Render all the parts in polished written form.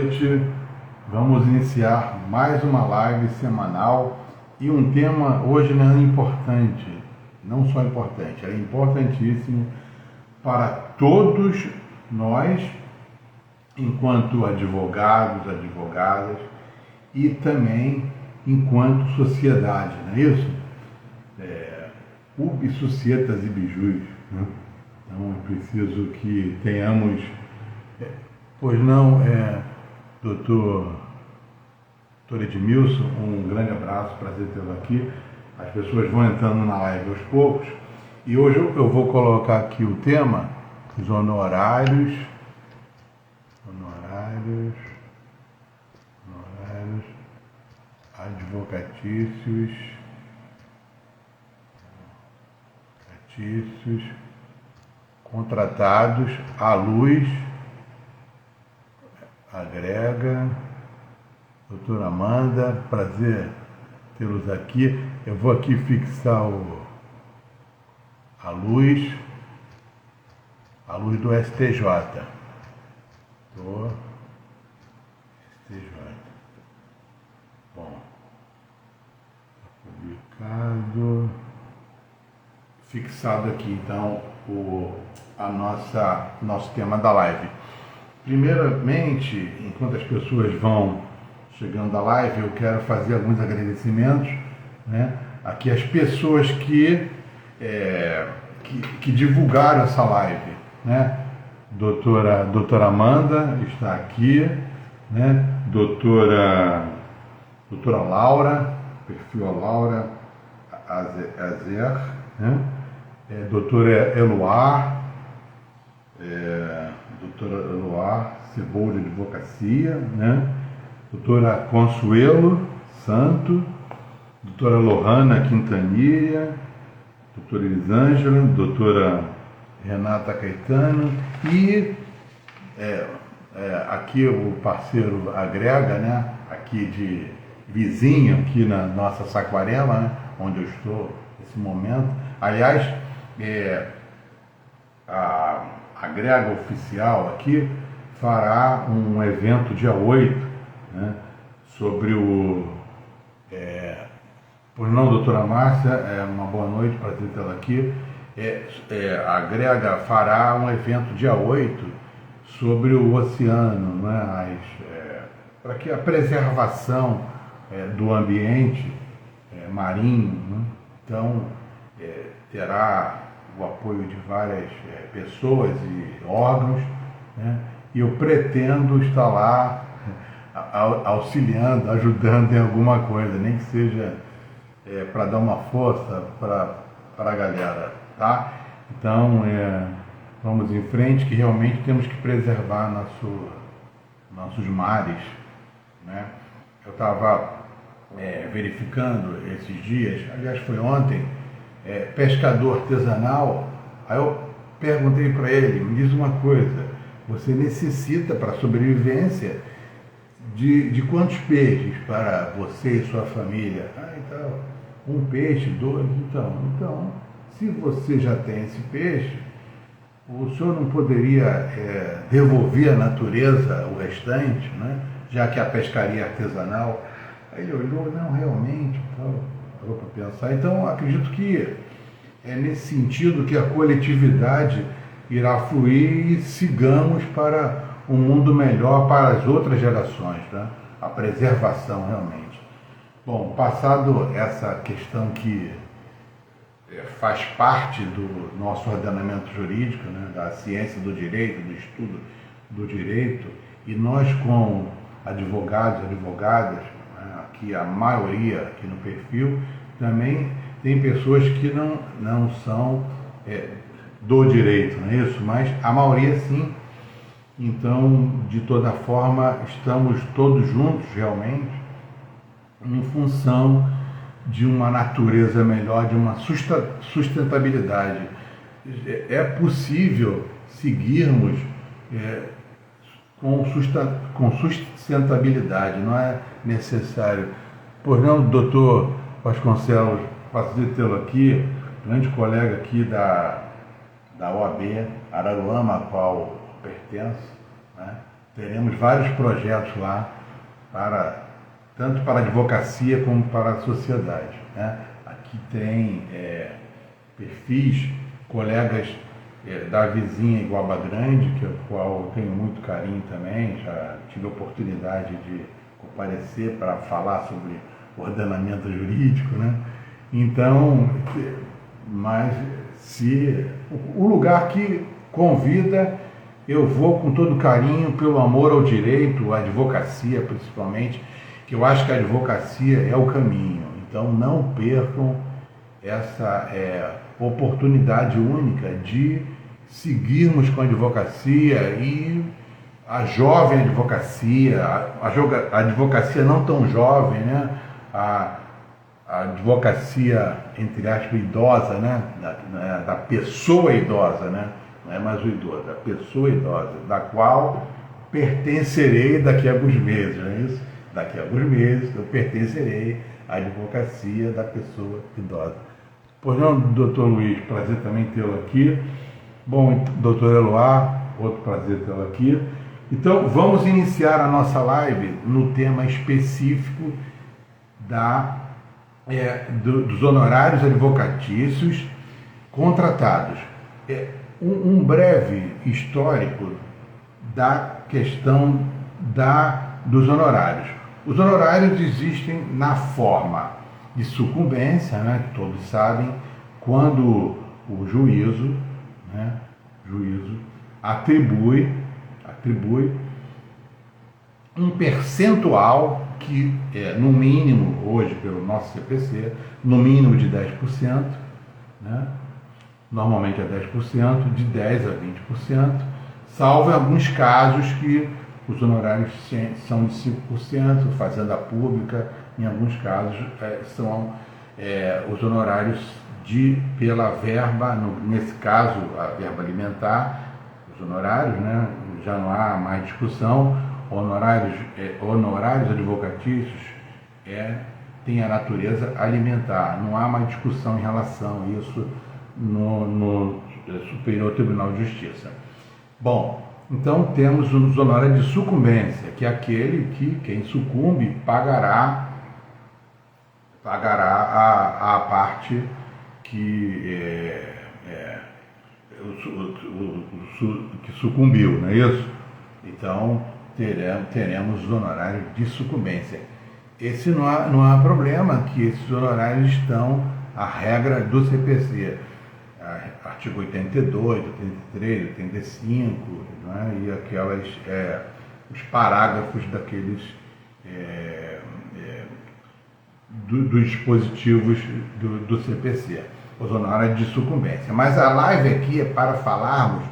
Noite, vamos iniciar mais uma live semanal e um tema hoje importante, não só importante, é importantíssimo para todos nós, enquanto advogados, advogadas e também enquanto sociedade, não é isso? Ubi societas ibi juris, né? Então é preciso que tenhamos, pois não, doutor Edmilson, um grande abraço, prazer tê-lo aqui. As pessoas vão entrando na live aos poucos e hoje eu vou colocar aqui o tema, os honorários advocatícios contratados à luz, agrega, doutora Amanda, prazer tê-los aqui. Eu vou aqui fixar a luz do STJ. STJ. Bom, publicado, fixado aqui então nosso tema da live. Primeiramente, enquanto as pessoas vão chegando à live, eu quero fazer alguns agradecimentos, né? Aqui as pessoas que divulgaram essa live, né? Doutora Amanda está aqui, né? Doutora Laura, perfil Laura Azer, né? Doutora Eloá, Cebola de Advocacia, né? Doutora Consuelo Santo, doutora Lohana Quintanilha, doutora Elisângela, doutora Renata Caetano e aqui o parceiro agrega, né? Aqui de vizinho, aqui na nossa Saquarema, né? Onde eu estou nesse momento. Aliás, a agrega oficial aqui fará um evento dia 8, né, sobre pois não, doutora Márcia, uma boa noite, prazer tê-la aqui. A agrega fará um evento dia 8 sobre o oceano, né, para que a preservação do ambiente marinho, né? Então terá o apoio de várias pessoas e órgãos, né? E eu pretendo estar lá auxiliando, ajudando em alguma coisa, nem que seja para dar uma força para a galera, tá? Então, vamos em frente, que realmente temos que preservar nossos mares, né? Eu estava verificando esses dias, aliás foi ontem, pescador artesanal. Aí eu perguntei para ele, me diz uma coisa, você necessita para a sobrevivência de quantos peixes para você e sua família? Então, um peixe, dois, então, se você já tem esse peixe, o senhor não poderia devolver à natureza o restante, né? Já que a pescaria é artesanal? Aí ele olhou, não, realmente, parou para pensar. Então, acredito que é nesse sentido que a coletividade irá fluir e sigamos para um mundo melhor para as outras gerações, né? A preservação realmente. Bom, passado essa questão que faz parte do nosso ordenamento jurídico, né? Da ciência do direito, do estudo do direito, e nós como advogados, advogadas, aqui a maioria aqui no perfil, também tem pessoas que não são do direito, não é isso? Mas a maioria sim. Então, de toda forma, estamos todos juntos realmente em função de uma natureza melhor, de uma sustentabilidade. É possível seguirmos com sustentabilidade, não é necessário. Pois não, doutor Vasconcelos, prazer tê-lo aqui, grande colega aqui da OAB Araruama, a qual pertenço, né? teremos vários projetos lá, tanto para a advocacia como para a sociedade, né? Aqui tem perfis, colegas da vizinha Iguaba Grande, que o qual eu tenho muito carinho também, já tive a oportunidade de comparecer para falar sobre ordenamento jurídico, né? Então, mas se o lugar que convida, eu vou com todo carinho, pelo amor ao direito, à advocacia principalmente, que eu acho que a advocacia é o caminho. Então não percam essa oportunidade única de seguirmos com a advocacia e a jovem advocacia, a advocacia não tão jovem, né? A advocacia, entre aspas, idosa, né? Da pessoa idosa, né? Não é mais o idoso, a pessoa idosa, da qual pertencerei daqui a alguns meses, não é isso? Daqui a alguns meses eu pertencerei à advocacia da pessoa idosa. Pois não, doutor Luiz, prazer também tê-lo aqui. Bom, doutor Eloá, outro prazer tê-lo aqui. Então, vamos iniciar a nossa live no tema específico dos honorários advocatícios contratados. Um breve histórico da questão dos honorários. Os honorários existem na forma de sucumbência, né, que todos sabem, quando o juízo atribui um percentual que no mínimo, hoje pelo nosso CPC, no mínimo de 10%, né? Normalmente é 10%, de 10% a 20%, salvo em alguns casos que os honorários são de 5%, fazenda pública, em alguns casos são os honorários pela verba, nesse caso a verba alimentar, os honorários, né? Já não há mais discussão, honorários advocatícios têm a natureza alimentar, não há mais discussão em relação a isso no Superior Tribunal de Justiça. Bom, então temos os honorários de sucumbência, que é aquele que quem sucumbe pagará a parte que que sucumbiu, não é isso? Então teremos os honorários de sucumbência. Esse não há problema, que esses honorários estão a regra do CPC, artigo 82, 83, 85, né? E os parágrafos daqueles dos dispositivos do CPC, os honorários de sucumbência. Mas a live aqui é para falarmos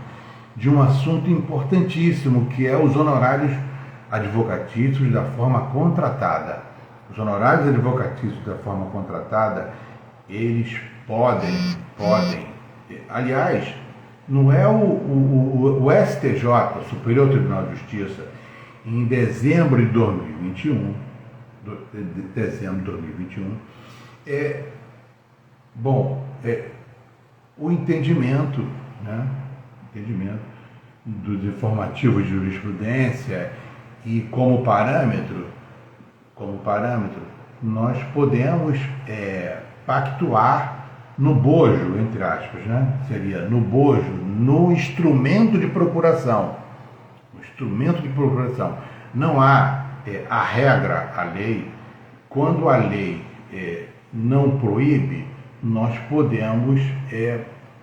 de um assunto importantíssimo, que é os honorários advocatícios da forma contratada. Os honorários advocatícios da forma contratada, eles podem, aliás, não é o STJ, Superior Tribunal de Justiça, em dezembro de 2021, o entendimento, né? Dos informativos de jurisprudência, e como parâmetro, nós podemos pactuar no bojo, entre aspas, né? Seria no bojo, no instrumento de procuração. Não há a regra, a lei. Quando a lei não proíbe, nós podemos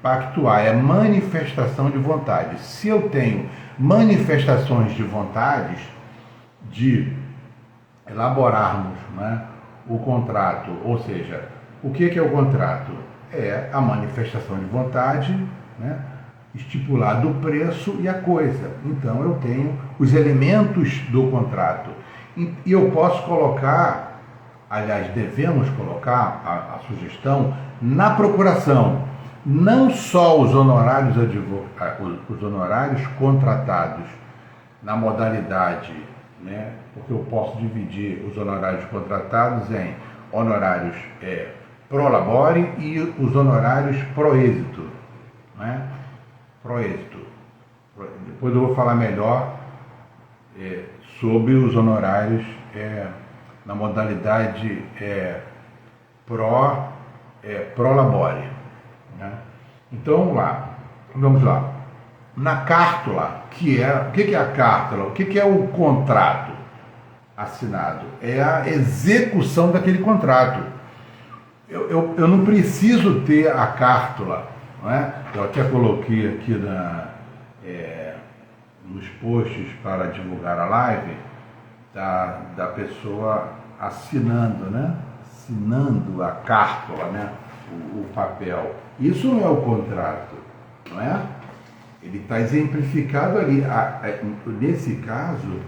pactuar, é manifestação de vontade. Se eu tenho manifestações de vontades de elaborarmos, né, o contrato, ou seja, o que é o contrato? É a manifestação de vontade, né, estipulado o preço e a coisa. Então eu tenho os elementos do contrato e eu posso colocar, aliás, devemos colocar a sugestão na procuração, não só os honorários contratados na modalidade, né, porque eu posso dividir os honorários contratados em honorários pro labore e os honorários pro êxito, né? Pro êxito. Depois eu vou falar melhor sobre os honorários na modalidade pro labore, né? Então vamos lá. Na cártula, o que é a cártula? O que é o contrato assinado? É a execução daquele contrato. Eu não preciso ter a cártula, não é? Eu até coloquei aqui nos posts para divulgar a live da pessoa assinando, né? Assinando a cártula, né? O papel. Isso não é o contrato, não é? Ele está exemplificado ali. Nesse caso,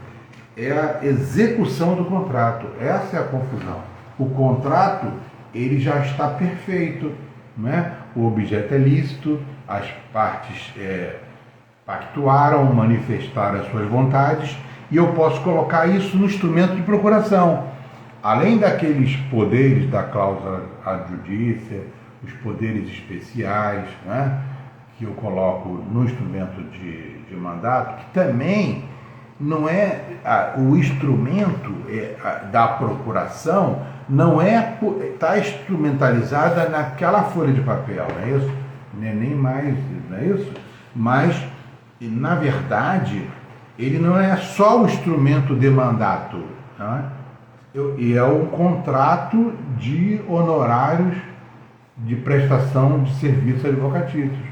é a execução do contrato. Essa é a confusão. O contrato, ele já está perfeito, não é? O objeto é lícito, as partes pactuaram, manifestaram as suas vontades, e eu posso colocar isso no instrumento de procuração. Além daqueles poderes da cláusula ad judicia, os poderes especiais, né, que eu coloco no instrumento de mandato, que também não é o instrumento da procuração, não está instrumentalizada naquela folha de papel, não é isso? Não é nem mais, não é isso? Mas, na verdade, ele não é só o instrumento de mandato, não é? E é um contrato de honorários de prestação de serviços advocatícios.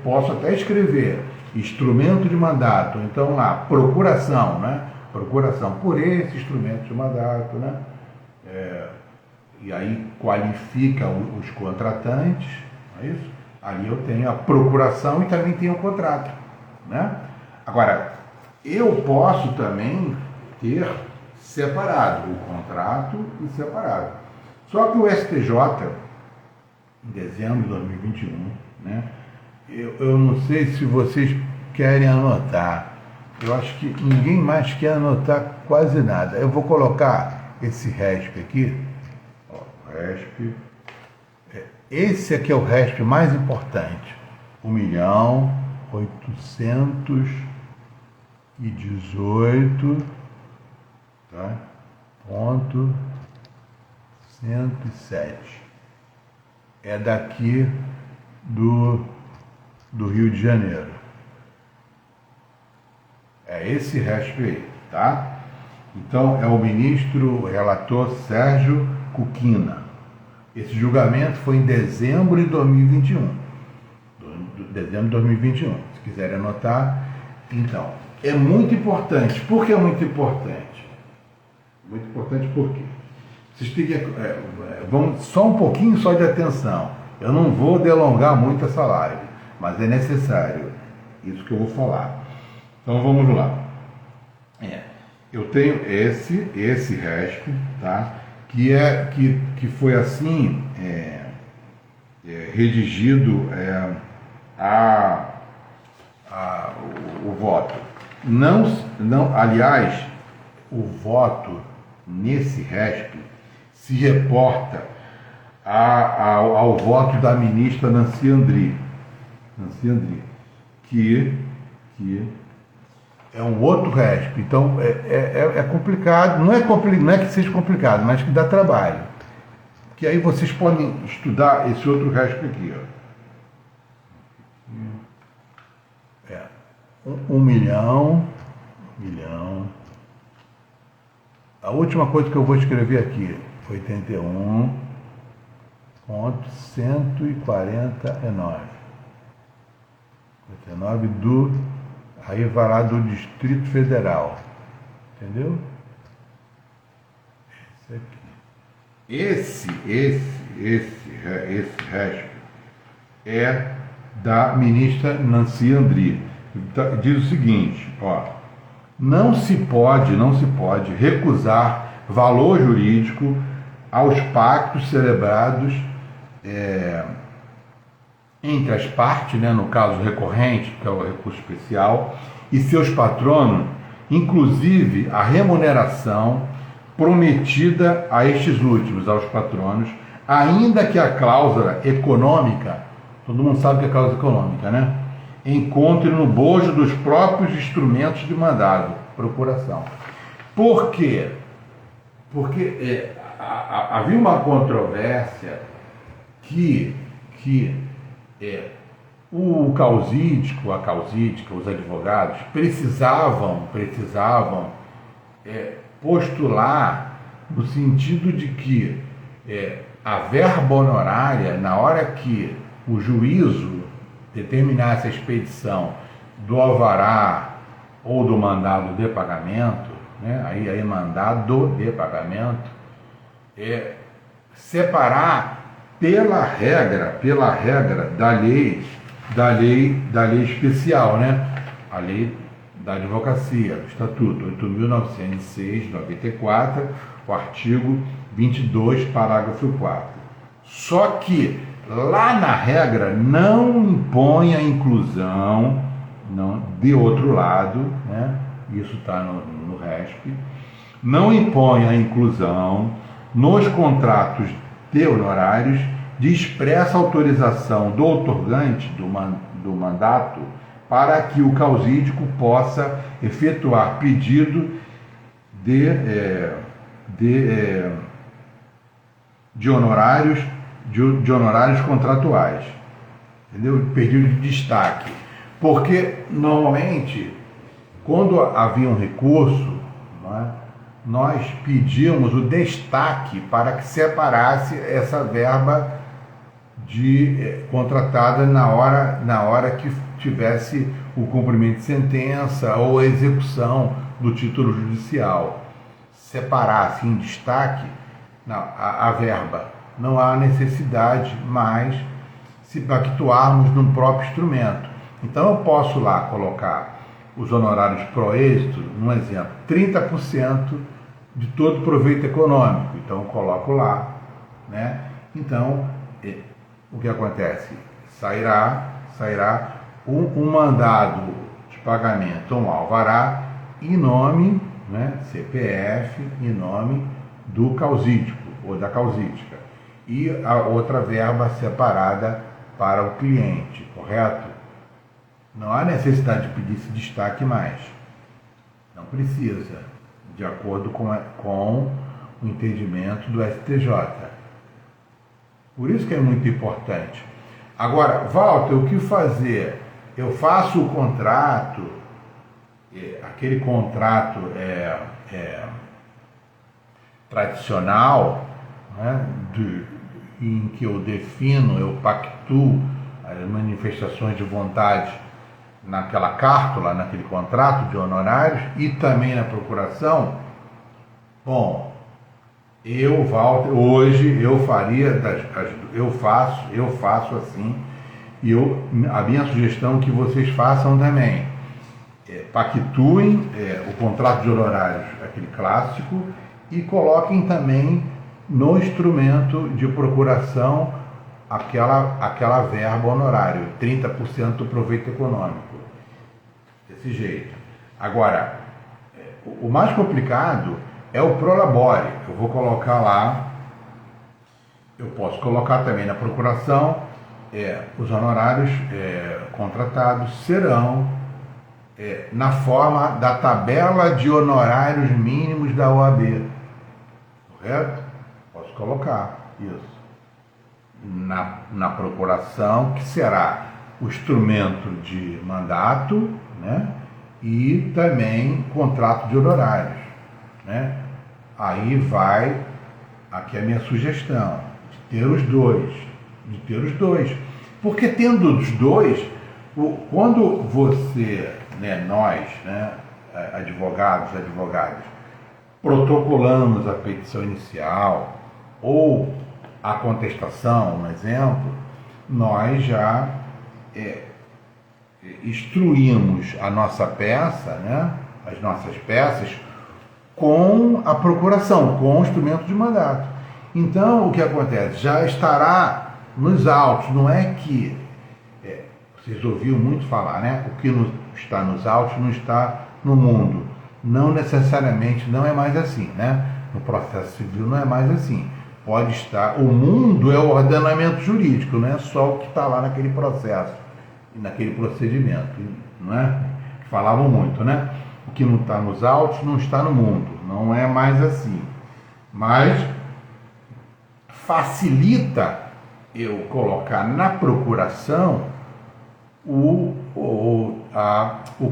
Posso até escrever instrumento de mandato, então lá, procuração, né? Procuração por esse instrumento de mandato, né? E aí qualifica os contratantes, não é isso? Ali eu tenho a procuração e também tenho o contrato, né? Agora, eu posso também ter separado o contrato e separado. Só que o STJ, em dezembro de 2021, né? Eu não sei se vocês querem anotar. Eu acho que ninguém mais quer anotar quase nada. Eu vou colocar esse RESP aqui. Ó, RESP. Esse aqui é o RESP mais importante. 1.818, tá? Ponto 107. É daqui do Rio de Janeiro. É esse RESP aí, tá? Então, é o ministro relator Sérgio Cuquina. Esse julgamento foi em dezembro de 2021. Dezembro de 2021. Se quiserem anotar. Então, é muito importante. Por que é muito importante? Muito importante por quê? Vocês têm que... vamos só um pouquinho só de atenção. Eu não vou delongar muito essa live, mas é necessário isso que eu vou falar. Então vamos lá. Eu tenho esse RESP, tá? Que foi assim redigido o voto. Aliás, o voto nesse RESP se reporta ao voto da ministra Nancy Andrighi, que é um outro RESP. Então, é complicado, não é que seja complicado, mas que dá trabalho. Que aí vocês podem estudar esse outro RESP aqui, ó. 1 milhão. A última coisa que eu vou escrever aqui, 81.149. 89 aí vai lá do Distrito Federal. Entendeu? Esse RESP é da ministra Nancy Andrighi. Diz o seguinte, ó: não se pode recusar valor jurídico aos pactos celebrados entre as partes, né, no caso recorrente, que é o recurso especial, e seus patronos, inclusive a remuneração prometida a estes últimos, aos patronos, ainda que a cláusula econômica, todo mundo sabe que é cláusula econômica, né? Encontre no bojo dos próprios instrumentos de mandado. procuração. Por quê? Porque havia uma controvérsia que o causídico, a causídica, os advogados precisavam postular no sentido de que a verba honorária, na hora que o juízo determinasse a expedição do alvará ou do mandado de pagamento, né, aí mandado de pagamento, separar pela regra da lei especial, né, a lei da advocacia, do Estatuto 8.906/94, o artigo 22, parágrafo 4. Só que lá na regra não impõe a inclusão, não, de outro lado, né, isso está no RESP, não impõe a inclusão nos contratos de honorários de expressa autorização do outorgante do mandato para que o causídico possa efetuar pedido de honorários contratuais, entendeu? Pedido de destaque, porque normalmente quando havia um recurso, não é, nós pedíamos o destaque para que separasse essa verba contratada na hora que tivesse o cumprimento de sentença ou a execução do título judicial. Separasse em destaque a verba. Não há necessidade mais se pactuarmos num próprio instrumento. Então eu posso lá colocar os honorários pro êxito, um exemplo, 30% de todo proveito econômico. Então eu coloco lá, né? Então, o que acontece? Sairá um mandado de pagamento, um alvará, em nome, né, CPF, em nome do causídico ou da causídica, e a outra verba separada para o cliente, correto? Não há necessidade de pedir esse destaque mais. Não precisa, de acordo com o entendimento do STJ. Por isso que é muito importante. Agora, Walter, o que fazer? Eu faço o contrato, aquele contrato tradicional, né, em que eu defino, eu pactuo as manifestações de vontade naquela cártula, naquele contrato de honorários e também na procuração. Bom, Walter, hoje eu faço assim, e a minha sugestão é que vocês façam também. Pactuem o contrato de honorários, aquele clássico, e coloquem também no instrumento de procuração aquela verba honorário, 30% do proveito econômico. Desse jeito. Agora, o mais complicado é o prolabore. Eu vou colocar lá, eu posso colocar também na procuração, os honorários contratados serão na forma da tabela de honorários mínimos da OAB. Correto? Posso colocar isso. Na procuração, que será o instrumento de mandato, né? E também contrato de honorários, né? Aí vai, aqui a minha sugestão, de ter os dois, porque tendo os dois, quando você, né, nós, né, advogadas, protocolamos a petição inicial ou a contestação, um exemplo, nós já instruímos a nossa peça, né, as nossas peças, com a procuração, com o instrumento de mandato. Então, o que acontece? Já estará nos autos, não é que, vocês ouviram muito falar, né? O que está nos autos não está no mundo. Não necessariamente, não é mais assim, né? No processo civil não é mais assim. Pode estar, o mundo é o ordenamento jurídico, não é só o que está lá naquele processo, naquele procedimento, não é? Falavam muito, né? o que não está nos autos não está no mundo, não é mais assim. Mas facilita eu colocar na procuração o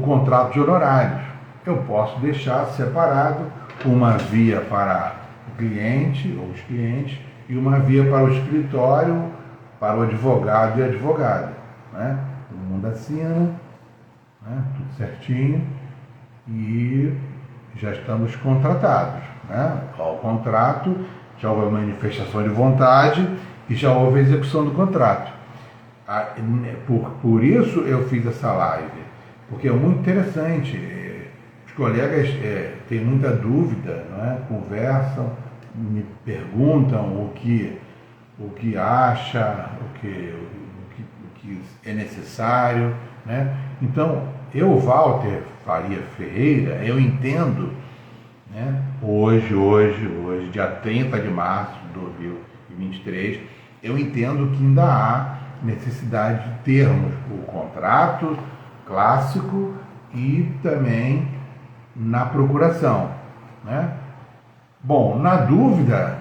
contrato de honorários. Eu posso deixar separado uma via para o cliente ou os clientes e uma via para o escritório, para o advogado e a advogada, né? Todo mundo assina, né? Tudo certinho e já estamos contratados, né? O contrato, já houve a manifestação de vontade e já houve a execução do contrato. Por isso eu fiz essa live, porque é muito interessante. Os colegas têm muita dúvida, não é? Conversam, me perguntam o que acha, o que é necessário, né? Então, eu, Walter Faria Ferreira, eu entendo, né? Hoje, dia 30 de março de 2023, eu entendo que ainda há necessidade de termos o contrato clássico e também na procuração, né? Bom, na dúvida,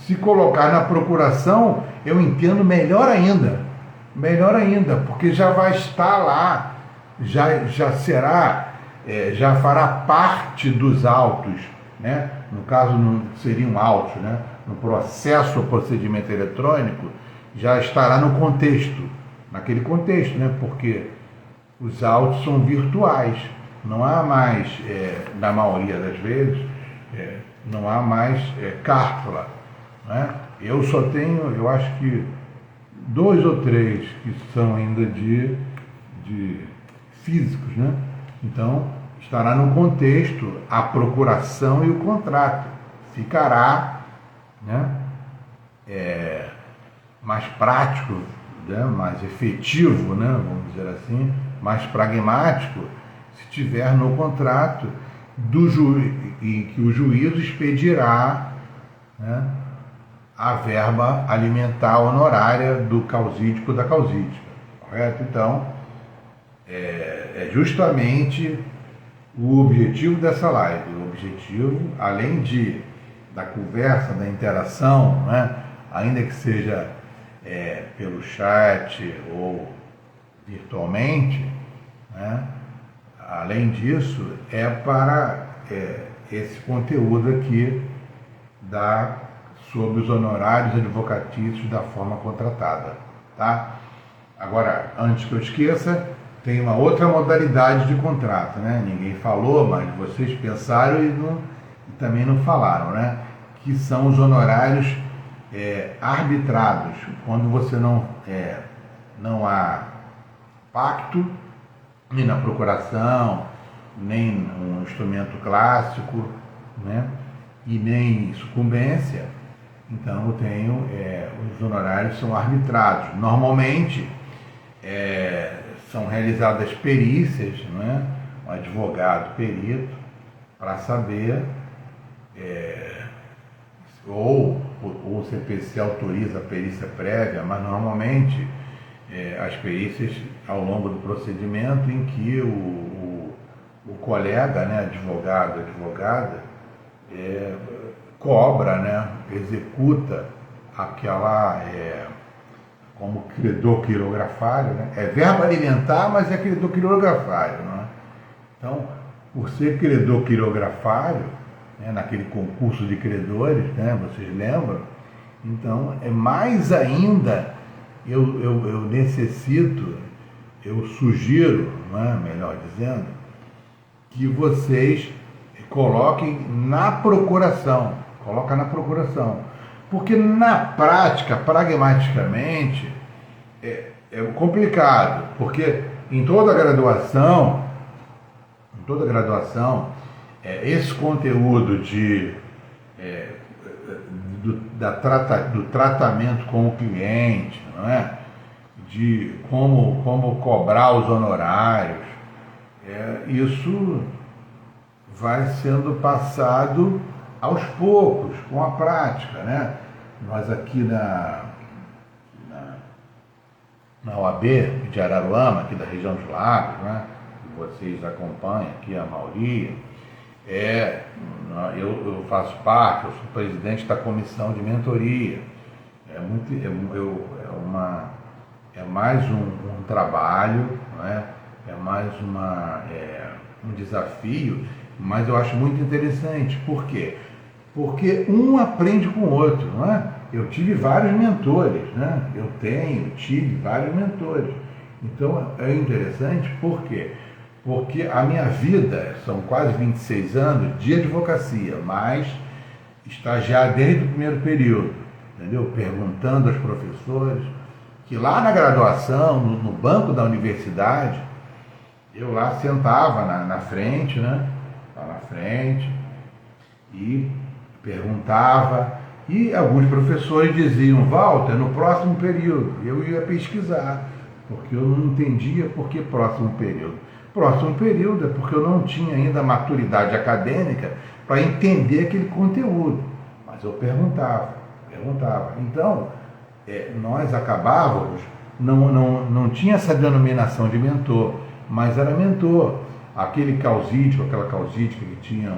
se colocar na procuração, eu entendo melhor ainda, porque já vai estar lá, já será, já fará parte dos autos, né? No caso, não seriam autos, né? No processo ou procedimento eletrônico, já estará no contexto, naquele contexto, né? Porque os autos são virtuais, não há mais, na maioria das vezes, não há mais cártula, né? Eu só tenho, eu acho que 2 ou 3 que são ainda de físicos, né? Então, estará no contexto a procuração e o contrato. Ficará, né? Mais prático, né? Mais efetivo, né? Vamos dizer assim, mais pragmático, se tiver no contrato do juiz, e que o juízo expedirá, né, a verba alimentar honorária do causídico da causídica, correto? Então, é justamente o objetivo dessa live. O objetivo, além da conversa, da interação, né, ainda que seja pelo chat ou virtualmente, né, além disso, para esse conteúdo aqui sobre os honorários advocatícios da forma contratada, tá? Agora, antes que eu esqueça, tem uma outra modalidade de contrato, né? Ninguém falou, mas vocês pensaram e também não falaram, né? Que são os honorários arbitrados, quando você não há pacto, nem na procuração, nem um instrumento clássico, né? E nem sucumbência. Então eu tenho, os honorários são arbitrados. Normalmente são realizadas perícias, né? Um advogado perito, para saber, ou o CPC autoriza a perícia prévia, mas normalmente as perícias ao longo do procedimento em que o colega, né, advogado, advogada, cobra, né, executa aquela, como credor quirografário, né? É verbo alimentar, mas é credor quirografário, não é? Então, por ser credor quirografário, né, naquele concurso de credores, né, vocês lembram? Então, mais ainda, eu necessito, eu sugiro, não é, melhor dizendo, que vocês coloquem na procuração, coloca na procuração, porque na prática, pragmaticamente, é complicado, porque em toda graduação, esse conteúdo do tratamento com o cliente, não é? De como cobrar os honorários, isso vai sendo passado aos poucos, com a prática, né? Nós aqui na OAB de Araruama, aqui da região dos Lagos, né? vocês acompanham aqui, a maioria, eu faço parte, eu sou presidente da comissão de mentoria. É mais um trabalho, não é? É mais um desafio, mas eu acho muito interessante. Por quê? Porque um aprende com o outro, não é? Eu tive vários mentores, né? Tive vários mentores. Então é interessante, por quê? Porque a minha vida, são quase 26 anos de advocacia, mas estagiar desde o primeiro período, entendeu? Perguntando aos professores, que lá na graduação, no banco da universidade, eu lá sentava na frente, né? Lá na frente, e perguntava, e alguns professores diziam: Walter, no próximo período. Eu ia pesquisar, porque eu não entendia por que próximo período. Próximo período é porque eu não tinha ainda maturidade acadêmica para entender aquele conteúdo, mas eu perguntava. Então, nós acabávamos, não tinha essa denominação de mentor, mas era mentor. Aquela causídica que tinha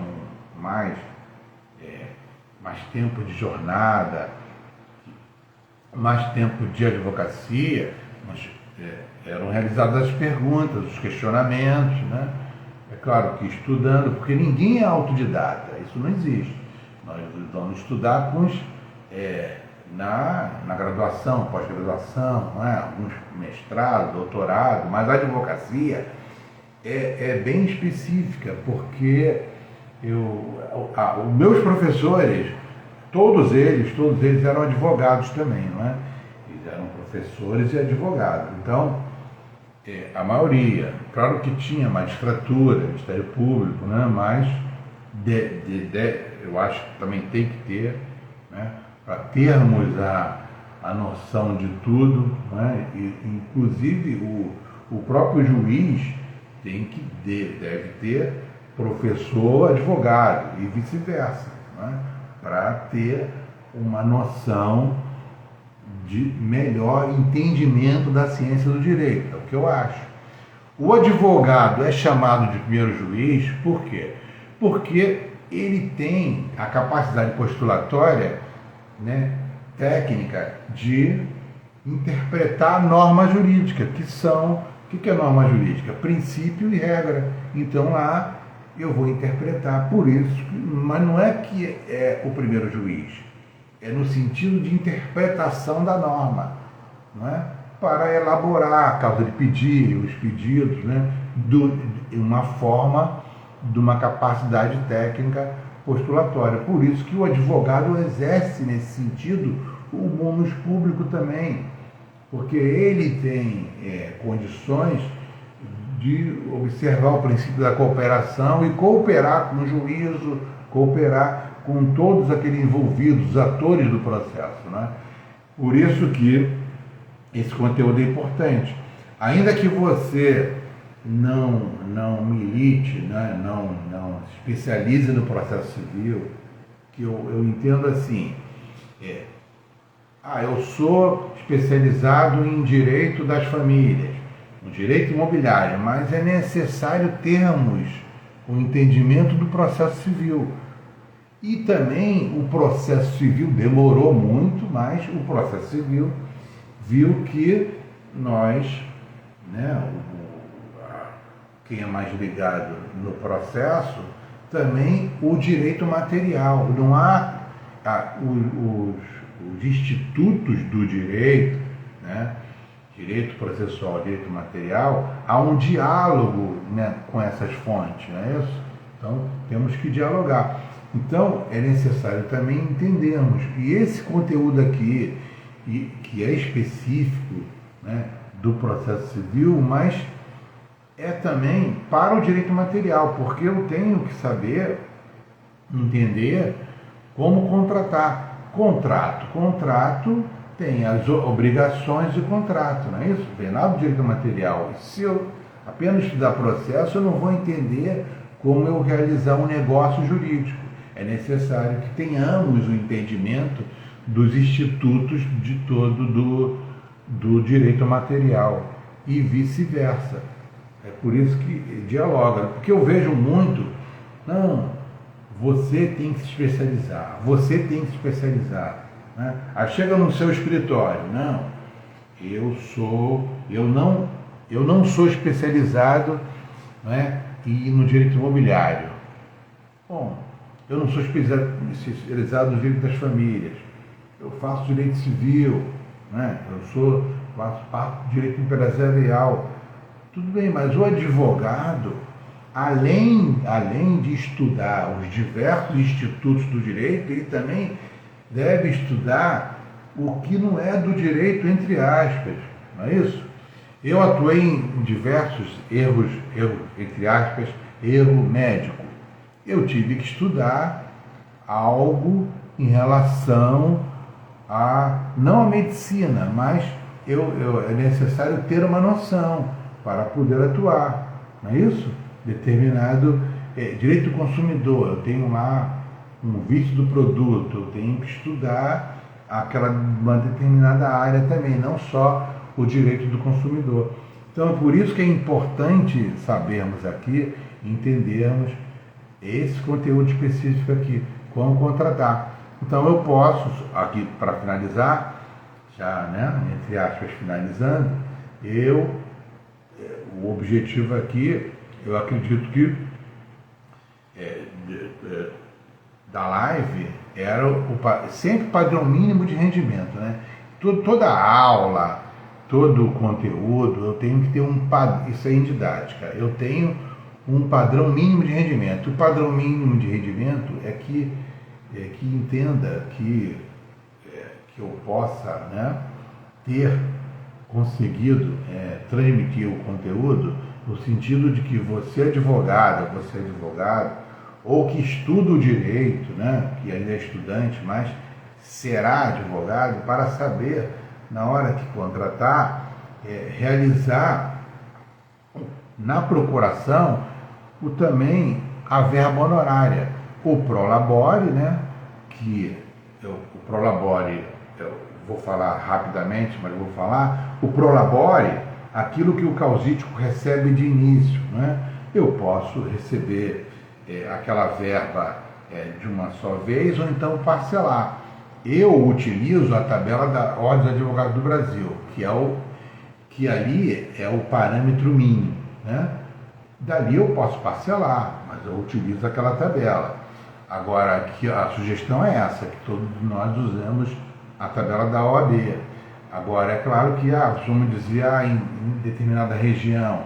mais tempo de jornada, mais tempo de advocacia, eram realizadas as perguntas, os questionamentos, né? É claro que estudando, porque ninguém é autodidata, isso não existe. Nós vamos estudar na graduação, pós-graduação, né? Alguns mestrado, doutorado, mas a advocacia é bem específica, porque os meus professores, todos eles eram advogados também, não é? Eles eram professores e advogados. Então, a maioria, claro que tinha magistratura, Ministério Público, né? Mas eu acho que também tem que ter, né? Para termos a noção de tudo, né? Inclusive o próprio juiz deve ter professor, advogado e vice-versa, né? Para ter uma noção de melhor entendimento da ciência do direito, é o que eu acho. O advogado é chamado de primeiro juiz, por quê? Porque ele tem a capacidade postulatória, né, técnica de interpretar a norma jurídica, o que é norma jurídica? Princípio e regra. Então lá eu vou interpretar, por isso, mas não é que é o primeiro juiz, é no sentido de interpretação da norma, não é? Para elaborar a causa de pedir, os pedidos, né? De uma forma, de uma capacidade técnica postulatória. Por isso que o advogado exerce, nesse sentido, o bônus público também, porque ele tem condições de observar o princípio da cooperação e cooperar com o juízo, cooperar com todos aqueles envolvidos, os atores do processo, né? Por isso que esse conteúdo é importante. Ainda que você não milite, né? não se especialize no processo civil, que eu entendo assim, eu sou especializado em direito das famílias, no direito imobiliário, mas é necessário termos o entendimento do processo civil. E também o processo civil demorou muito, mas o processo civil viu que nós, né, quem é mais ligado no processo, também o direito material. Não há os institutos do direito, né, direito processual, direito material, há um diálogo, né, com essas fontes, não é isso? Então, temos que dialogar. Então, é necessário também entendermos que esse conteúdo aqui, que é específico, né, do processo civil, mas é também para o direito material, porque eu tenho que saber, entender como contratar. Contrato tem as obrigações de contrato, não é isso? Vem lá do direito material. Se eu apenas estudar processo, eu não vou entender como eu realizar um negócio jurídico. É necessário que tenhamos o entendimento dos institutos de todo do direito material e vice-versa. É por isso que dialoga, porque eu vejo muito, não, você tem que se especializar, você tem que se especializar, né? Aí chega no seu escritório, não, eu não sou especializado, né, no direito imobiliário. Bom, eu não sou especializado no direito das famílias, eu faço direito civil, né? Faço parte do direito empresarial. Tudo bem, mas o advogado, além de estudar os diversos institutos do direito, ele também deve estudar o que não é do direito, entre aspas, não é isso? Eu atuei em diversos erros, entre aspas, erro médico. Eu tive que estudar algo em relação não a medicina, mas é necessário ter uma noção para poder atuar, não é isso? Determinado direito do consumidor, eu tenho lá um vício do produto, eu tenho que estudar uma determinada área também, não só o direito do consumidor. Então é por isso que é importante sabermos aqui, entendermos esse conteúdo específico aqui, como contratar. Então eu posso, aqui para finalizar, já, né, entre aspas, finalizando, o objetivo aqui, eu acredito que da live era sempre padrão mínimo de rendimento, né? Toda aula, todo o conteúdo, eu tenho que ter isso aí em didática, eu tenho um padrão mínimo de rendimento. O padrão mínimo de rendimento é que entenda que eu possa, né, ter conseguido transmitir o conteúdo no sentido de que você é advogado, ou que estuda o direito, né, que ainda é estudante, mas será advogado, para saber, na hora que contratar, realizar na procuração também a verba honorária, o prolabore, né, o prolabore, eu vou falar rapidamente, mas vou falar, o prolabore, aquilo que o causídico recebe de início, né? Eu posso receber aquela verba de uma só vez ou então parcelar. Eu utilizo a tabela da Ordem dos Advogados do Brasil, que ali é o parâmetro mínimo, né? Dali eu posso parcelar, mas eu utilizo aquela tabela. Agora, aqui, a sugestão é essa, que todos nós usamos a tabela da OAB. Agora, é claro que, vamos dizer, em determinada região,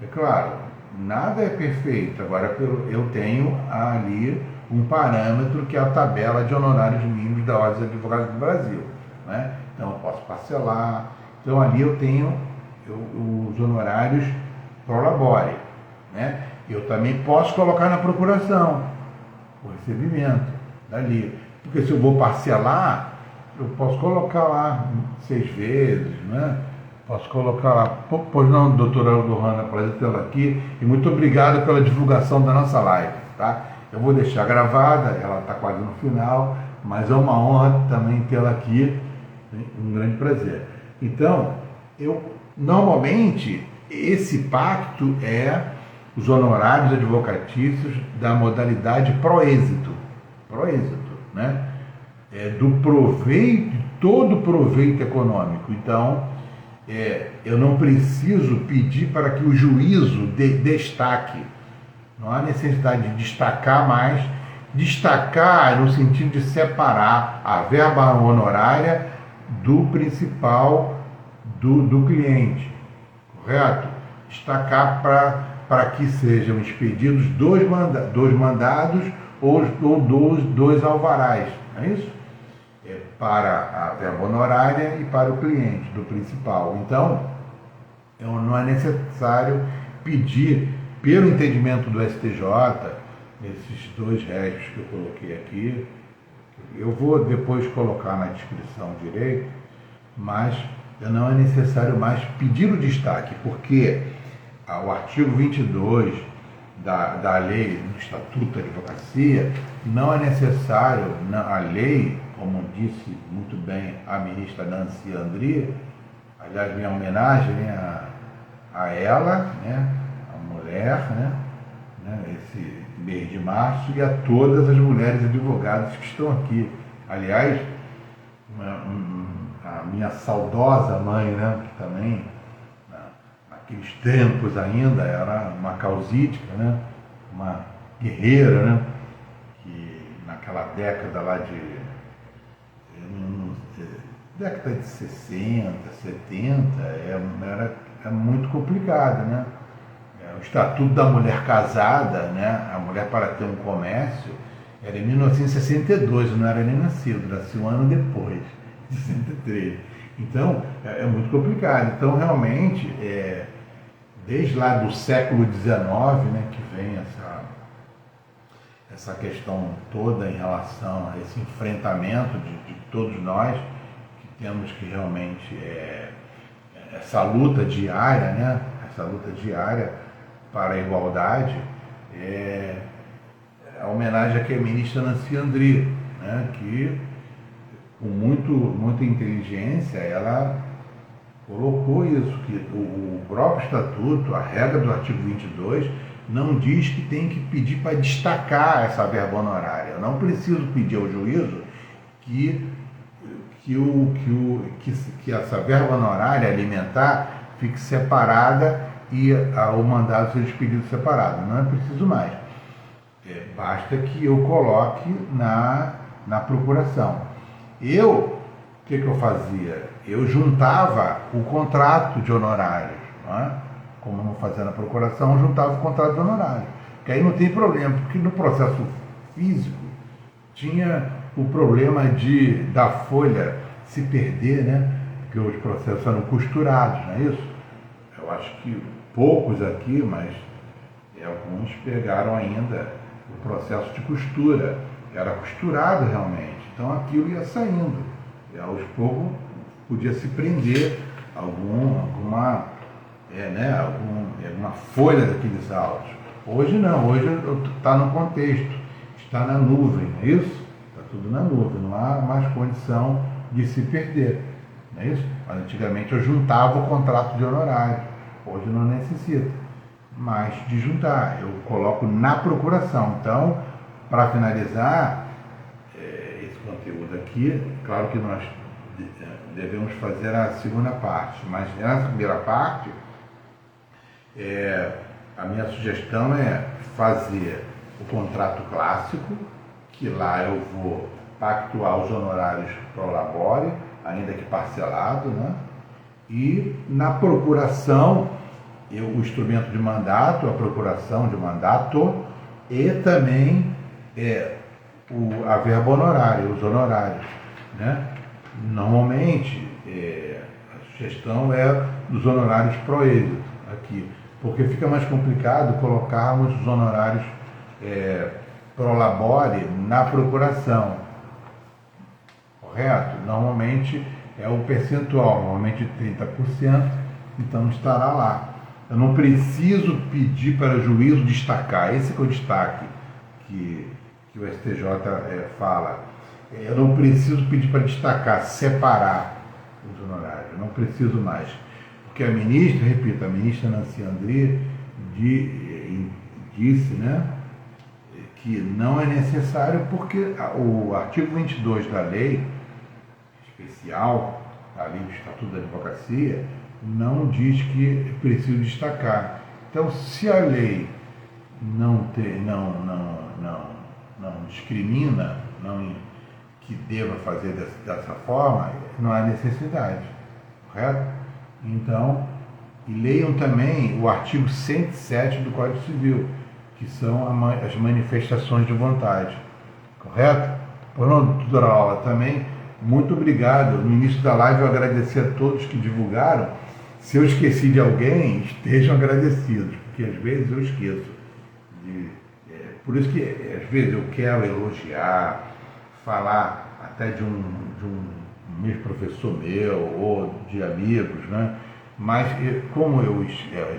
é claro, nada é perfeito. Agora, eu tenho ali um parâmetro que é a tabela de honorários mínimos da Ordem dos Advogados do Brasil, né? Então, eu posso parcelar. Então, ali eu tenho os honorários pro labore, né? Eu também posso colocar na procuração o recebimento dali. Porque se eu vou parcelar, eu posso colocar lá 6 vezes, né? Posso colocar lá. Pois não, doutora Lohana, prazer tê-la aqui. E muito obrigado pela divulgação da nossa live, tá? Eu vou deixar gravada, ela está quase no final, mas é uma honra também tê-la aqui, um grande prazer. Então, normalmente, esse pacto é os honorários advocatícios da modalidade proêxito, né? Do proveito, todo proveito econômico. Então, eu não preciso pedir para que o juízo destaque. Não há necessidade de destacar mais. Destacar no sentido de separar a verba honorária do principal do cliente, correto? Destacar para que sejam expedidos dois mandados ou dois alvarás, não é isso? Para a verba honorária e para o cliente, do principal. Então, não é necessário pedir, pelo entendimento do STJ, esses 2 régios que eu coloquei aqui, eu vou depois colocar na descrição direito, mas não é necessário mais pedir o destaque, porque o artigo 22 da lei do Estatuto da Advocacia, não é necessário, a lei, como disse muito bem a ministra Nancy Andrighi, aliás, minha homenagem a ela, né? Mulher, esse mês de março, e a todas as mulheres advogadas que estão aqui. Aliás, a minha saudosa mãe, que também, naqueles tempos ainda, era uma causídica, uma guerreira, que naquela década lá década de 60, 70, era muito complicado, O Estatuto da Mulher Casada, a mulher para ter um comércio, era em 1962, eu não era nem nascido, nasci um ano depois, de 63. Então, é muito complicado. Então, realmente, desde lá do século XIX, que vem essa questão toda em relação a esse enfrentamento de todos nós, que temos que realmente, essa luta diária, para a igualdade, a homenagem aqui à ministra Nancy Andrighi, que com muita inteligência ela colocou isso, que o próprio estatuto, a regra do artigo 22, não diz que tem que pedir para destacar essa verba honorária. Eu não preciso pedir ao juízo que essa verba honorária alimentar fique separada e o mandado seja expedido separado. Não é preciso mais. Basta que eu coloque na procuração. O que eu fazia? Eu juntava o contrato de honorários, como não fazia na procuração, eu juntava o contrato de honorários. Que aí não tem problema, porque no processo físico tinha o problema da folha se perder, porque os processos eram costurados, não é isso? Eu acho que poucos aqui, mas alguns pegaram ainda o processo de costura. Era costurado realmente. Então aquilo ia saindo. E aos poucos podia se prender alguma folha daqueles autos. Hoje não, hoje está no contexto, está na nuvem, não é isso? Está tudo na nuvem, não há mais condição de se perder, não é isso? Mas antigamente eu juntava o contrato de honorário, hoje não necessita mais de juntar, eu coloco na procuração. Então, para finalizar esse conteúdo aqui, claro que nós devemos fazer a segunda parte, mas nessa primeira parte, a minha sugestão é fazer o contrato clássico, que lá eu vou pactuar os honorários pro labore, ainda que parcelado, e na procuração, o instrumento de mandato, a procuração de mandato, e também a verba honorária, os honorários, Normalmente, a sugestão é dos honorários pro êxito aqui, porque fica mais complicado colocarmos os honorários pro labore na procuração, correto? Normalmente é o percentual, normalmente 30%, então estará lá. Eu não preciso pedir para o juízo destacar, esse é o destaque que o STJ fala. Eu não preciso pedir para destacar, separar os honorários, eu não preciso mais. Porque a ministra Nancy Andrighi disse, que não é necessário, porque o artigo 22 da lei especial, a lei do Estatuto da Advocacia, não diz que preciso destacar. Então, se a lei não discrimina, que deva fazer dessa forma, não há necessidade, correto? Então, e leiam também o artigo 107 do Código Civil, que são as manifestações de vontade, correto? Pronto, doutora Aula, também, muito obrigado. No início da live eu agradeci a todos que divulgaram. Se eu esqueci de alguém, estejam agradecidos, porque às vezes eu esqueço. Por isso que às vezes eu quero elogiar, falar até de um mesmo professor meu ou de amigos, mas como às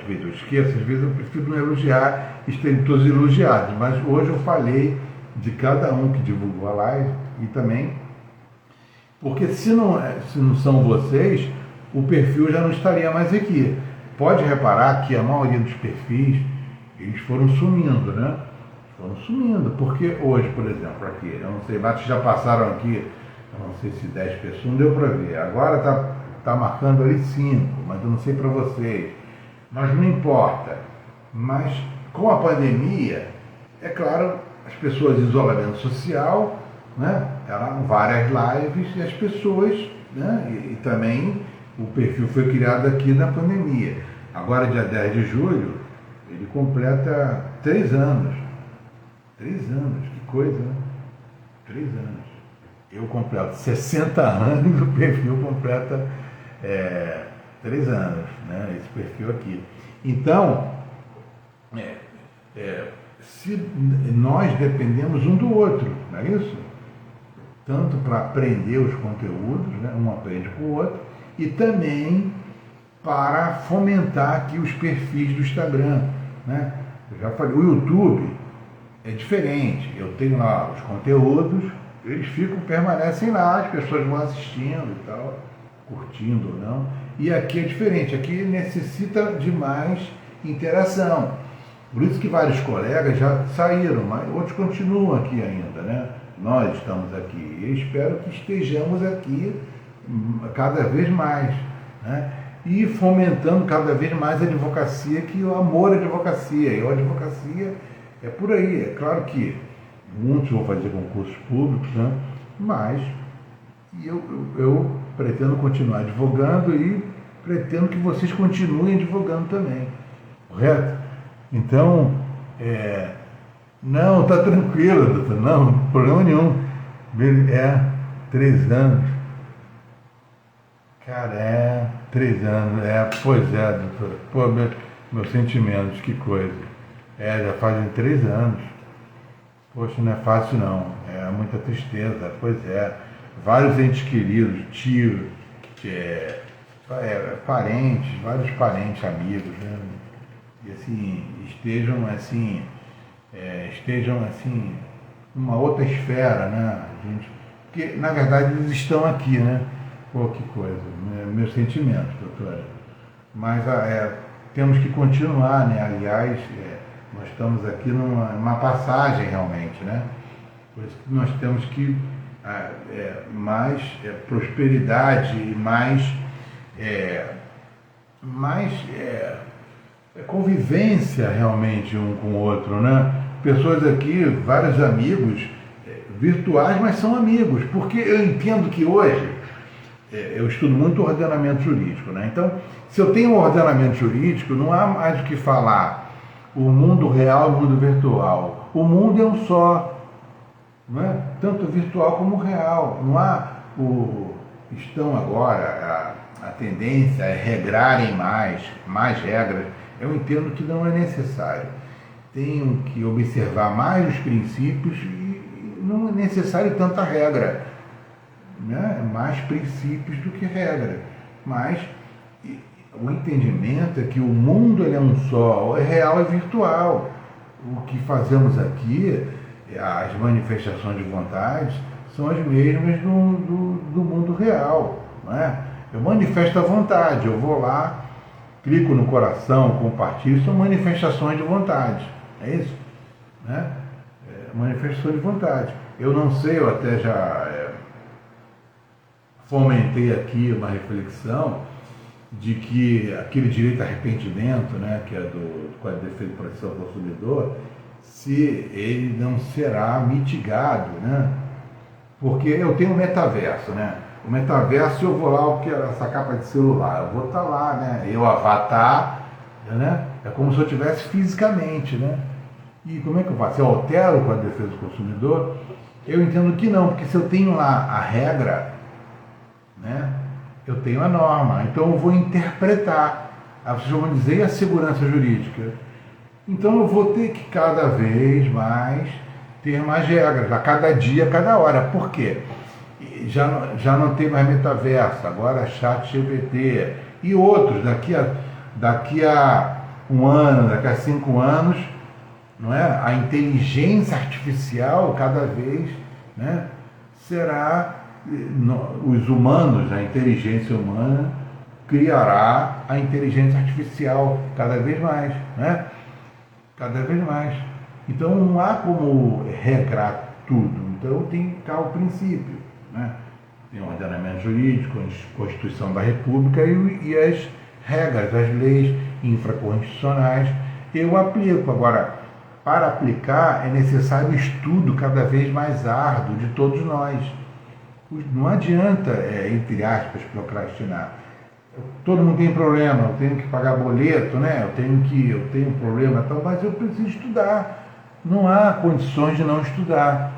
vezes eu esqueço, às vezes eu prefiro não elogiar, estarem todos elogiados, mas hoje eu falei de cada um que divulgou a live e também, porque se não são vocês, o perfil já não estaria mais aqui. Pode reparar que a maioria dos perfis eles foram sumindo, né? Foram sumindo, porque hoje, por exemplo, aqui, eu não sei, mas já passaram aqui, eu não sei se 10 pessoas, não deu para ver. Agora tá marcando ali 5, mas eu não sei para vocês. Mas não importa. Mas com a pandemia, é claro, as pessoas de isolamento social, né? Eram várias lives e as pessoas, né? E também o perfil foi criado aqui na pandemia. Agora, dia 10 de julho, ele completa 3 anos. 3 anos, que coisa, né? 3 anos. Eu completo 60 anos, o perfil completa 3 anos, né? Esse perfil aqui. Então, se nós dependemos um do outro, não é isso? Tanto para aprender os conteúdos, né? Um aprende com o outro, e também para fomentar aqui os perfis do Instagram, né? Eu já falei, o YouTube é diferente. Eu tenho lá os conteúdos, eles permanecem lá, as pessoas vão assistindo e tal, curtindo ou não. E aqui é diferente, aqui necessita de mais interação. Por isso que vários colegas já saíram, mas outros continuam aqui ainda, né? Nós estamos aqui. E espero que estejamos aqui cada vez mais, né? E fomentando cada vez mais a advocacia, que o amor à advocacia. E a advocacia é por aí. É claro que muitos vão fazer concursos públicos, né? Mas eu pretendo continuar advogando e pretendo que vocês continuem advogando também. Correto? Então, não, tá tranquilo, doutor, não, problema nenhum. 3 anos. Cara, 3 anos, pois é, doutor. Pô, meus sentimentos, que coisa. Já fazem 3 anos. Poxa, não é fácil não, é muita tristeza, pois é. Vários entes queridos, tios, parentes, vários parentes, amigos, né? E assim, estejam assim, numa outra esfera, né, gente? Porque, na verdade, eles estão aqui, né? Pô, que coisa, meus sentimentos, doutora. Mas temos que continuar, né? Aliás, nós estamos aqui numa passagem realmente, né? Por isso que nós temos que mais prosperidade e mais convivência realmente um com o outro, né? Pessoas aqui, vários amigos virtuais, mas são amigos, porque eu entendo que hoje eu estudo muito ordenamento jurídico, né? Então, se eu tenho um ordenamento jurídico, não há mais o que falar o mundo real e o mundo virtual. O mundo é um só, não é? Tanto virtual como real. Não há estão agora a tendência é regrarem mais regras. Eu entendo que não é necessário. Tenho que observar mais os princípios e não é necessário tanta regra, né? Mais princípios do que regra. Mas o entendimento é que o mundo ele é um só, é real e virtual. O que fazemos aqui, as manifestações de vontade, são as mesmas do mundo real, não é? Eu manifesto a vontade, eu vou lá, clico no coração, compartilho, são manifestações de vontade, é isso? Né? Manifestação de vontade. Eu não sei, eu até já fomentei aqui uma reflexão de que aquele direito a arrependimento, né, que é do Código de Defesa e Proteção ao Consumidor, se ele não será mitigado, né? Porque eu tenho um metaverso, né? O metaverso, eu vou lá, essa capa de celular, eu vou estar lá, né? Eu avatar, né? É como se eu estivesse fisicamente, né? E como é que eu faço? Eu altero com a defesa do consumidor? Eu entendo que não, porque se eu tenho lá a regra, né? Eu tenho a norma, então eu vou interpretar. Aí vocês vão dizer, e a segurança jurídica? Então eu vou ter que cada vez mais ter mais regras, a cada dia, a cada hora. Por quê? Já não tem mais metaverso, agora ChatGPT e outros, daqui a 1 ano, daqui a 5 anos, não é? A inteligência artificial cada vez, né, será, os humanos, a inteligência humana criará a inteligência artificial cada vez mais, né? cada vez mais. Então não há como regrar tudo. Então tem que cá o princípio, né? Tem o ordenamento jurídico, a Constituição da República e as regras, as leis infraconstitucionais. Eu aplico. Agora, para aplicar é necessário estudo cada vez mais árduo de todos nós. Não adianta, entre aspas, procrastinar. Todo mundo tem problema, eu tenho que pagar boleto, né? Eu tenho problema e tal, mas eu preciso estudar. Não há condições de não estudar.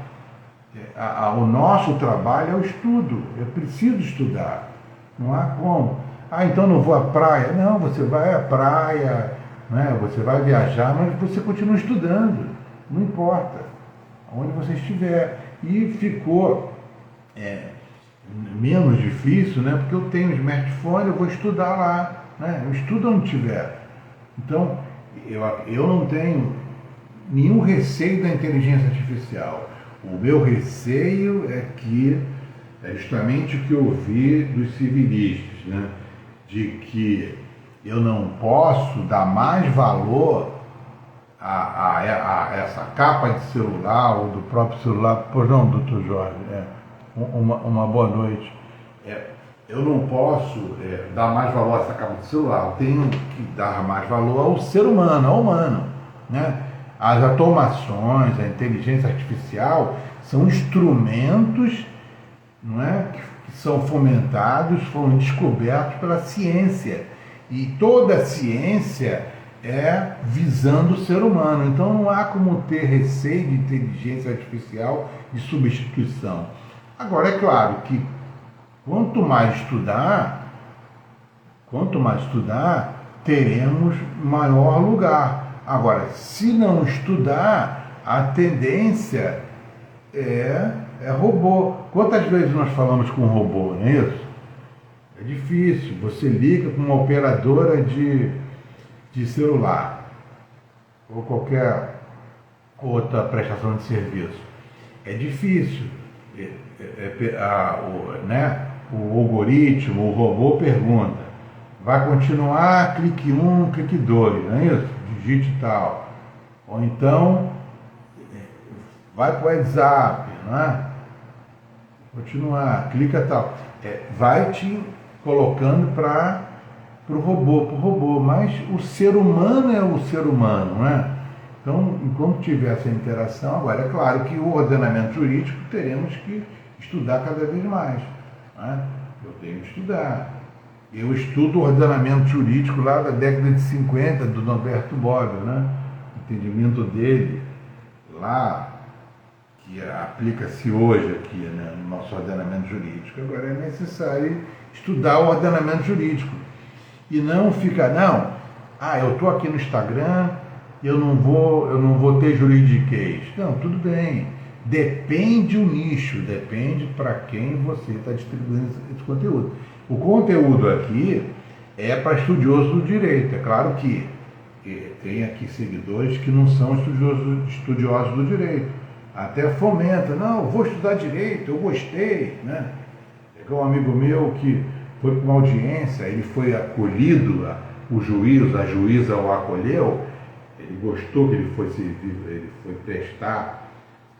O nosso trabalho é o estudo. Eu preciso estudar. Não há como. Então não vou à praia. Não, você vai à praia, né? Você vai viajar, mas você continua estudando. Não importa. Onde você estiver. E ficou menos difícil, né? Porque eu tenho um smartphone, eu vou estudar lá, né? Eu estudo onde estiver. Então, eu não tenho nenhum receio da inteligência artificial. O meu receio é justamente o que eu vi dos civilistas, né? De que eu não posso dar mais valor a essa capa de celular ou do próprio celular. Pois não, doutor Jorge, uma boa noite. Eu não posso dar mais valor a essa capa de celular, eu tenho que dar mais valor ao ser humano, ao humano, né? As automações, a inteligência artificial são instrumentos, não é, que são fomentados, foram descobertos pela ciência. E toda a ciência é visando o ser humano. Então não há como ter receio de inteligência artificial de substituição. Agora, é claro que quanto mais estudar, teremos maior lugar. Agora, se não estudar, a tendência é robô. Quantas vezes nós falamos com um robô, não é isso? É difícil. Você liga com uma operadora de celular ou qualquer outra prestação de serviço. É difícil. O algoritmo, o robô pergunta: vai continuar? Clique 1, clique 2, não é isso? Digite tal. Ou então, vai para o WhatsApp, não é? Continuar, clica tal. Vai te colocando para o robô, mas o ser humano é o ser humano, não é? Então, enquanto tiver essa interação, agora é claro que o ordenamento jurídico teremos que estudar cada vez mais, não é? Eu tenho que estudar. Eu estudo o ordenamento jurídico lá da década de 50, do Norberto Bobbio, né? O entendimento dele lá, que aplica-se hoje aqui, né, no nosso ordenamento jurídico. Agora é necessário estudar o ordenamento jurídico. E não ficar, eu estou aqui no Instagram, eu não vou ter juridiquês. Não, tudo bem. Depende o nicho, depende para quem você está distribuindo esse conteúdo. O conteúdo aqui é para estudiosos do direito. É claro que tem aqui seguidores que não são estudiosos do direito. Até fomenta, não, vou estudar direito, eu gostei, né? É um amigo meu que foi para uma audiência, ele foi acolhido, o juiz, a juíza o acolheu, ele gostou que ele foi prestar,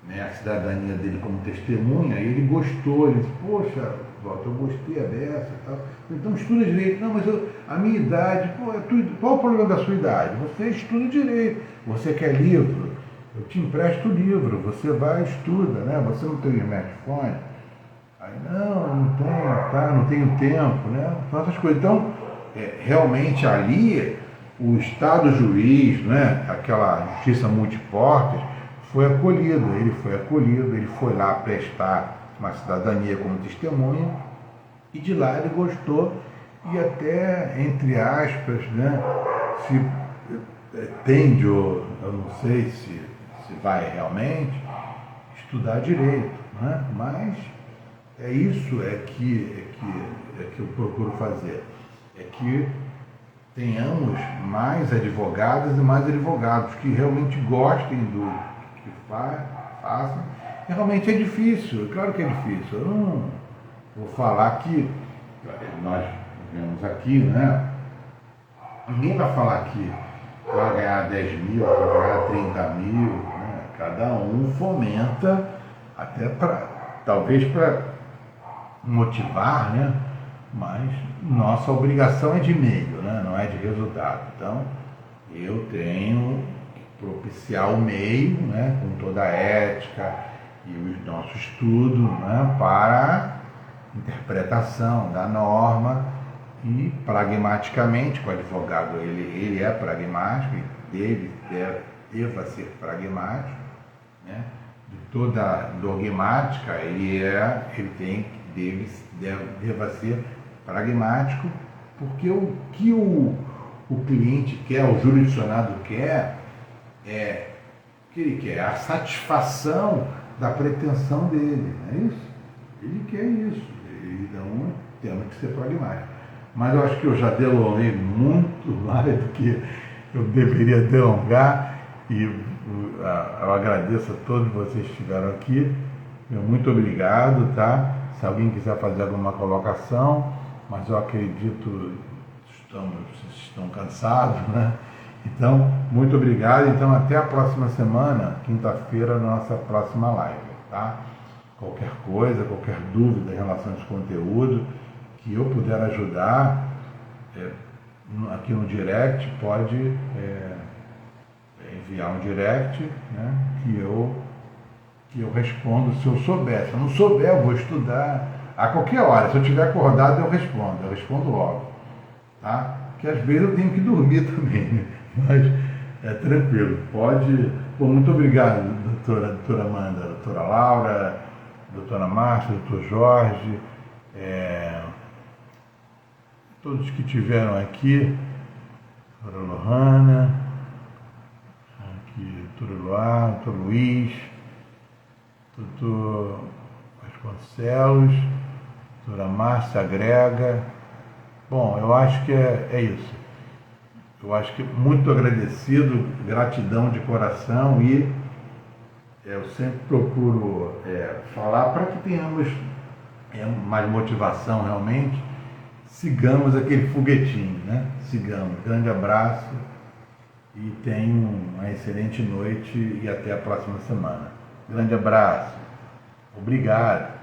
né, a cidadania dele como testemunha, e ele gostou, ele disse: poxa, Walter, eu gostei dessa e tal. Então estuda direito. Não, mas a minha idade, qual o problema da sua idade? Você estuda direito, você quer livro, eu te empresto o livro, você vai e estuda, né? Você não tem smartphone? Aí, não tenho tempo, né? Então, essas coisas. Então, realmente ali, o Estado juiz, né, aquela justiça multiportas, foi acolhido, ele foi lá prestar uma cidadania como testemunha, e de lá ele gostou, e até, entre aspas, né, se tende, eu não sei se vai realmente estudar direito, né? Mas é isso que eu procuro fazer, é que tenhamos mais advogadas e mais advogados que realmente gostem do que façam. E realmente é difícil, claro que é difícil. Eu não vou falar que nós vemos aqui, né? Ninguém vai falar que vai ganhar 10 mil, vai ganhar 30 mil, né? Cada um fomenta, até talvez para motivar, né? Mas nossa obrigação é de meio, né? Não é de resultado. Então, eu tenho que propiciar o meio, né? Com toda a ética e o nosso estudo, né? Para a interpretação da norma e pragmaticamente, com o advogado ele é pragmático, deva ser pragmático, né? De toda dogmática deva ser pragmático, porque o que o cliente quer, o jurisdicionado quer, o que ele quer? A satisfação da pretensão dele, não é isso? Ele quer isso, então temos que ser pragmáticos. Mas eu acho que eu já delonguei muito mais do que eu deveria delongar, e eu agradeço a todos vocês que estiveram aqui. Muito obrigado, tá? Se alguém quiser fazer alguma colocação, mas eu acredito vocês estão cansados, né? Então, muito obrigado. Então, até a próxima semana, quinta-feira, nossa próxima live, tá? Qualquer coisa, qualquer dúvida em relação a esse conteúdo que eu puder ajudar, aqui no direct, pode enviar um direct, né? Que eu respondo se eu souber. Se eu não souber, eu vou estudar a qualquer hora. Se eu estiver acordado, eu respondo logo, tá? Porque às vezes eu tenho que dormir também, né? Mas é tranquilo. Pode. Bom, muito obrigado, doutora Amanda, doutora Laura, doutora Márcia, doutor Jorge, todos que estiveram aqui, doutora Lohana, aqui, doutor Luar, doutor Luiz, doutor Vasconcelos, doutora Márcia Agrega. Bom, eu acho que é isso. Eu acho que muito agradecido, gratidão de coração, e eu sempre procuro falar para que tenhamos mais motivação realmente. Sigamos aquele foguetinho, né? Sigamos. Grande abraço e tenham uma excelente noite e até a próxima semana. Grande abraço. Obrigado.